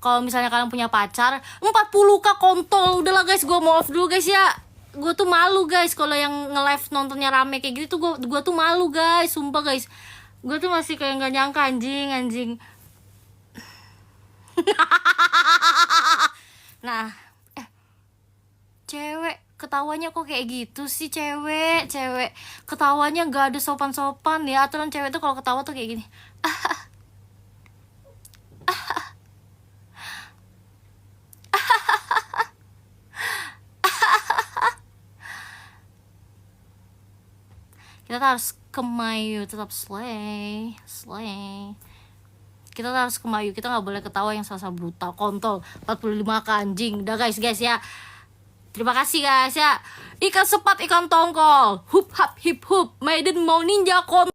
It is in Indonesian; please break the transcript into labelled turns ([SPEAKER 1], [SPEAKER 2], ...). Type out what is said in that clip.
[SPEAKER 1] Kalau misalnya kalian punya pacar 40k kontol. Udahlah guys, gue mau off dulu guys ya. Gue tuh malu guys kalau yang nge-live nontonnya rame kayak gitu tuh gue tuh malu guys, sumpah guys. Gue tuh masih kayak nggak nyangka anjing. Nah, cewek ketawanya kok kayak gitu sih, cewek ketawanya nggak ada sopan-sopan ya. Aturan cewek tuh kalau ketawa tuh kayak gini. Kita harus kemayu, tetap slay. Kita harus kemayu, kita nggak boleh ketawa yang salsa brutal, kontol 45 ke anjing. Udah guys ya. Terima kasih guys ya. Ikan sepat, ikan tongkol, hup hap hip hup, maiden mau ninja kontol.